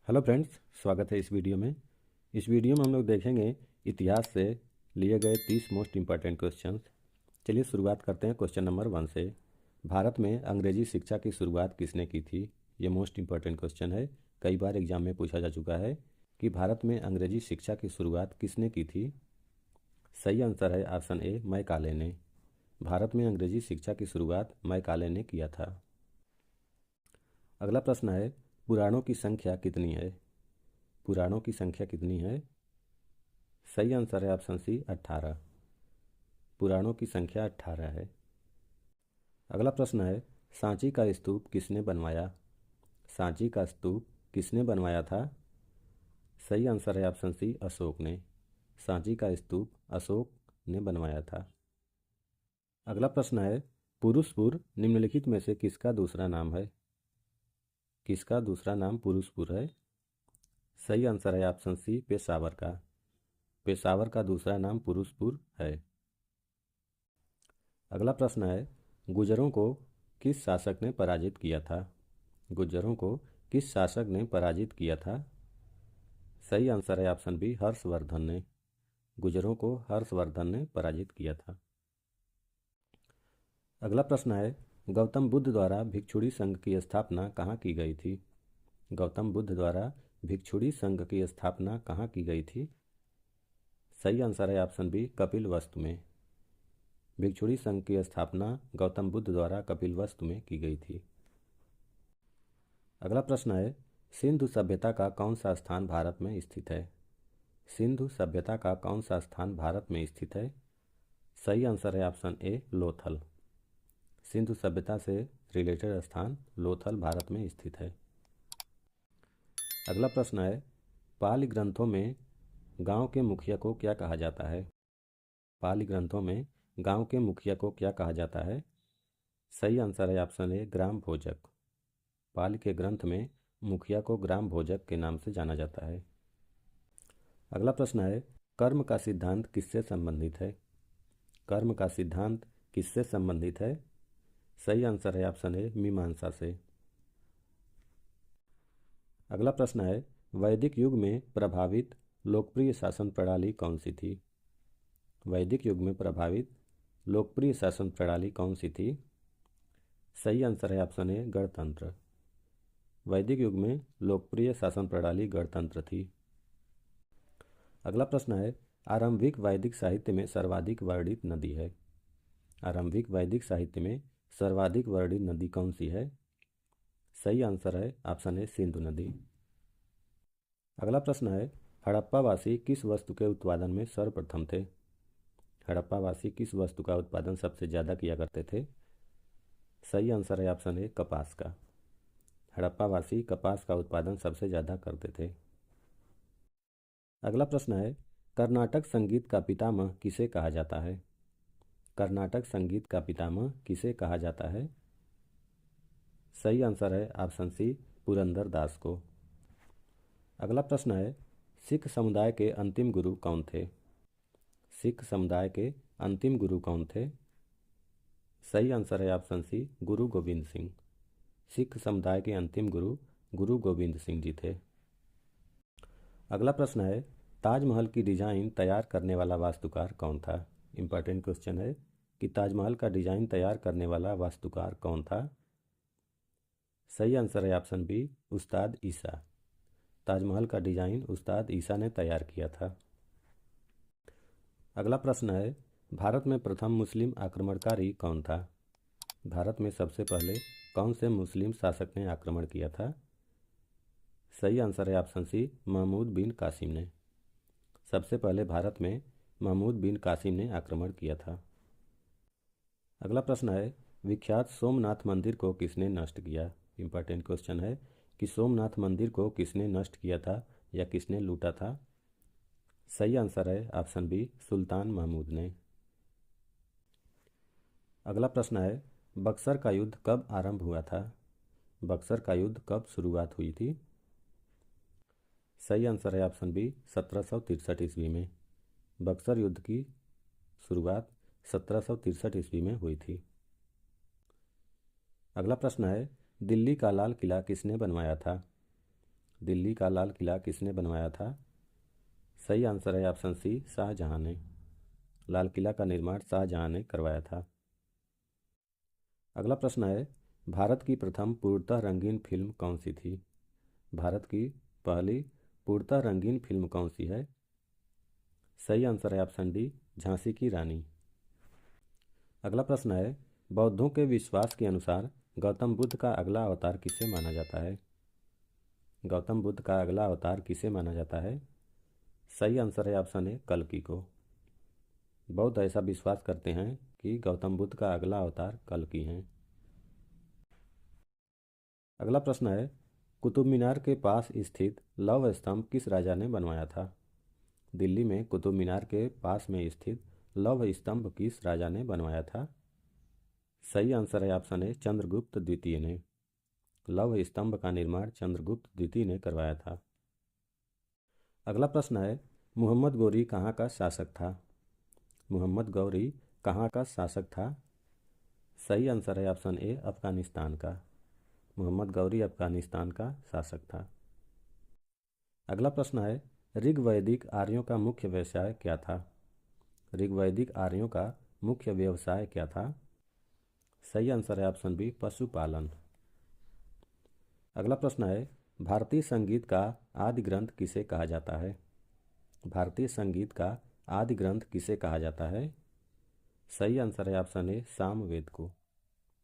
Hello friends, स्वागत है इस वीडियो में। इस वीडियो में हम लोग देखेंगे इतिहास से लिए गए 30 मोस्ट इम्पॉर्टेंट क्वेश्चंस। चलिए शुरुआत करते हैं क्वेश्चन नंबर 1 से। भारत में अंग्रेजी शिक्षा की शुरुआत किसने की थी? ये मोस्ट इम्पॉर्टेंट क्वेश्चन है। कई बार एग्जाम में पूछा जा चुका है कि भारत में अंग्रेजी शिक्षा की शुरुआत किसने की थी। सही आंसर है ऑप्शन ए, मैकाले ने। भारत में अंग्रेजी शिक्षा की शुरुआत मैकाले ने किया था। अगला प्रश्न है, पुराणों की संख्या कितनी है? पुराणों की संख्या कितनी है? सही आंसर है ऑप्शन सी, 18। पुराणों की संख्या 18 है। अगला प्रश्न है, सांची का स्तूप किसने बनवाया? सांची का स्तूप किसने बनवाया था? सही आंसर है ऑप्शन सी, अशोक ने। सांची का स्तूप अशोक ने बनवाया था। अगला प्रश्न है, पुरुषपुर निम्नलिखित में से किसका दूसरा नाम है? किसका दूसरा नाम पुरुषपुर है? सही आंसर है ऑप्शन सी, पेशावर का। पेशावर का दूसरा नाम पुरुषपुर है। अगला प्रश्न है, गुर्जरों को किस शासक ने पराजित किया था? गुर्जरों को किस शासक ने पराजित किया था? सही आंसर है ऑप्शन बी, हर्षवर्धन ने। गुर्जरों को हर्षवर्धन ने पराजित किया था। अगला प्रश्न है, गौतम बुद्ध द्वारा भिक्षुणी संघ की स्थापना कहाँ की गई थी? गौतम बुद्ध द्वारा भिक्षुणी संघ की स्थापना कहाँ की गई थी? सही आंसर है ऑप्शन बी, कपिलवस्तु में। भिक्षुणी संघ की स्थापना गौतम बुद्ध द्वारा कपिलवस्तु में की गई थी। अगला प्रश्न है, सिंधु सभ्यता का कौन सा स्थान भारत में स्थित है? सिंधु सभ्यता का कौन सा स्थान भारत में स्थित है? सही आंसर है ऑप्शन ए, लोथल। सिंधु सभ्यता से रिलेटेड स्थान लोथल भारत में स्थित है। अगला प्रश्न है, पाली ग्रंथों में गांव के मुखिया को क्या कहा जाता है? पाली ग्रंथों में गांव के मुखिया को क्या कहा जाता है? सही आंसर है ऑप्शन ए, ग्राम भोजक। पाली के ग्रंथ में मुखिया को ग्राम भोजक के नाम से जाना जाता है। अगला प्रश्न है, कर्म का सिद्धांत किससे संबंधित है? कर्म का सिद्धांत किससे संबंधित है? सही आंसर है ऑप्शन ए, मीमांसा से। अगला प्रश्न है, वैदिक युग में प्रभावित लोकप्रिय शासन प्रणाली कौन सी थी? वैदिक युग में प्रभावित लोकप्रिय शासन प्रणाली कौन सी थी? सही आंसर है ऑप्शन ए, गणतंत्र। वैदिक युग में लोकप्रिय शासन प्रणाली गणतंत्र थी। अगला प्रश्न है, आरंभिक वैदिक साहित्य में सर्वाधिक वर्णित नदी है? आरंभिक वैदिक साहित्य में सर्वाधिक वर्णित नदी कौन सी है? सही आंसर है ऑप्शन ए, सिंधु नदी। अगला प्रश्न है, हड़प्पावासी किस वस्तु के उत्पादन में सर्वप्रथम थे? हड़प्पावासी किस वस्तु का उत्पादन सबसे ज़्यादा किया करते थे? सही आंसर है ऑप्शन ए, कपास का। हड़प्पावासी कपास का उत्पादन सबसे ज़्यादा करते थे। अगला प्रश्न है, कर्नाटक संगीत का पितामह किसे कहा जाता है? कर्नाटक संगीत का पितामह किसे कहा जाता है? सही आंसर है ऑप्शन सी, पुरंदर दास को। अगला प्रश्न है, सिख समुदाय के अंतिम गुरु कौन थे? सिख समुदाय के अंतिम गुरु कौन थे? सही आंसर है ऑप्शन सी, गुरु गोविंद सिंह। सिख समुदाय के अंतिम गुरु गुरु गोविंद सिंह जी थे। अगला प्रश्न है, ताजमहल की डिजाइन तैयार करने वाला वास्तुकार कौन था? इंपॉर्टेंट क्वेश्चन है कि ताजमहल का डिजाइन तैयार करने वाला वास्तुकार कौन था? सही आंसर है ऑप्शन बी, उस्ताद ईसा। ताजमहल का डिजाइन उस्ताद ईसा ने तैयार किया था। अगला प्रश्न है, भारत में प्रथम मुस्लिम आक्रमणकारी कौन था? भारत में सबसे पहले कौन से मुस्लिम शासक ने आक्रमण किया था? सही आंसर है ऑप्शन सी, महमूद बिन कासिम ने। सबसे पहले भारत में महमूद बिन कासिम ने आक्रमण किया था। अगला प्रश्न है, विख्यात सोमनाथ मंदिर को किसने नष्ट किया? इंपॉर्टेंट क्वेश्चन है कि सोमनाथ मंदिर को किसने नष्ट किया था या किसने लूटा था? सही आंसर है ऑप्शन बी, सुल्तान महमूद ने। अगला प्रश्न है, बक्सर का युद्ध कब आरंभ हुआ था? बक्सर का युद्ध कब शुरुआत हुई थी? सही आंसर है ऑप्शन बी, 1763 ईस्वी में। बक्सर युद्ध की शुरुआत 1763 ईस्वी में हुई थी। अगला प्रश्न है, दिल्ली का लाल किला किसने बनवाया था? दिल्ली का लाल किला किसने बनवाया था? सही आंसर है ऑप्शन सी, शाहजहां ने। लाल किला का निर्माण शाहजहां ने करवाया था। अगला प्रश्न है, भारत की प्रथम पूर्णतः रंगीन फिल्म कौन सी थी? भारत की पहली पूर्णतः रंगीन फिल्म कौन सी है? सही आंसर है ऑप्शन डी, झांसी की रानी। अगला प्रश्न है, बौद्धों के विश्वास के अनुसार गौतम बुद्ध का अगला अवतार किसे माना जाता है? गौतम बुद्ध का अगला अवतार किसे माना जाता है? सही आंसर है ऑप्शन ए, कल्कि को। बौद्ध ऐसा विश्वास करते हैं कि गौतम बुद्ध का अगला अवतार कल्कि हैं। अगला प्रश्न है, कुतुब मीनार के पास स्थित लौह स्तंभ किस राजा ने बनवाया था? दिल्ली में कुतुब मीनार के पास में स्थित लौह स्तंभ किस राजा ने बनवाया था? सही आंसर है ऑप्शन ए, चंद्रगुप्त द्वितीय ने। लौह स्तंभ का निर्माण चंद्रगुप्त द्वितीय ने करवाया था। अगला प्रश्न है, मोहम्मद गौरी कहाँ का शासक था? मोहम्मद गौरी कहाँ का शासक था? सही आंसर है ऑप्शन ए, अफगानिस्तान का। मोहम्मद गौरी अफगानिस्तान का शासक था। अगला प्रश्न है, ऋग्वैदिक आर्यों का मुख्य व्यवसाय क्या था? ऋग्वैदिक आर्यों का मुख्य व्यवसाय क्या था? सही आंसर है ऑप्शन बी, पशुपालन। अगला प्रश्न है, भारतीय संगीत का आदि ग्रंथ किसे कहा जाता है? भारतीय संगीत का आदि ग्रंथ किसे कहा जाता है? सही आंसर है ऑप्शन ए, सामवेद को।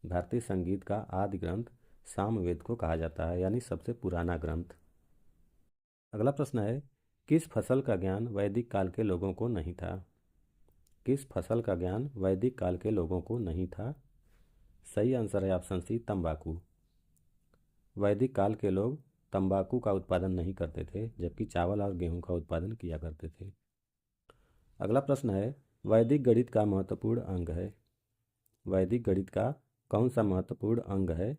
भारतीय संगीत का आदि ग्रंथ सामवेद को कहा जाता है, यानी सबसे पुराना ग्रंथ। अगला प्रश्न है, किस फसल का ज्ञान वैदिक काल के लोगों को नहीं था? किस फसल का ज्ञान वैदिक काल के लोगों को नहीं था? सही आंसर है ऑप्शन सी, तंबाकू। वैदिक काल के लोग तंबाकू का उत्पादन नहीं करते थे, जबकि चावल और गेहूं का उत्पादन किया करते थे। अगला प्रश्न है, वैदिक गणित का महत्वपूर्ण अंग है? वैदिक गणित का कौन सा महत्वपूर्ण अंग है?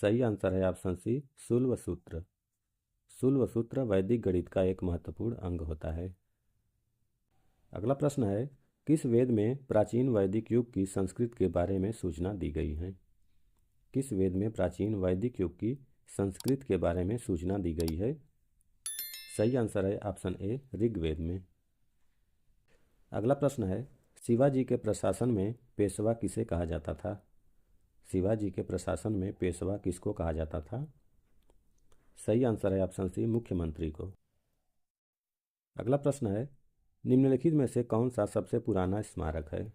सही आंसर है ऑप्शन सी, शुल्ब सूत्र। शुल्ब सूत्र वैदिक गणित का एक महत्वपूर्ण अंग होता है। अगला प्रश्न है, किस वेद में प्राचीन वैदिक युग की संस्कृति के बारे में सूचना दी गई है? किस वेद में प्राचीन वैदिक युग की संस्कृति के बारे में सूचना दी गई है? सही आंसर है ऑप्शन ए, ऋग्वेद में। अगला प्रश्न है, शिवाजी के प्रशासन में पेशवा किसे कहा जाता था? शिवाजी के प्रशासन में पेशवा किसको कहा जाता था? सही आंसर है ऑप्शन सी, मुख्यमंत्री को। अगला प्रश्न है, निम्नलिखित में से कौन सा सबसे पुराना स्मारक है?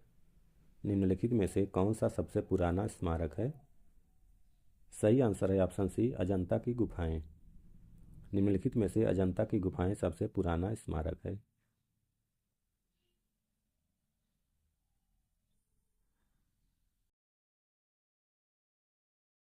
निम्नलिखित में से कौन सा सबसे पुराना स्मारक है? सही आंसर है ऑप्शन सी, अजंता की गुफाएं। निम्नलिखित में से अजंता की गुफाएं सबसे पुराना स्मारक है।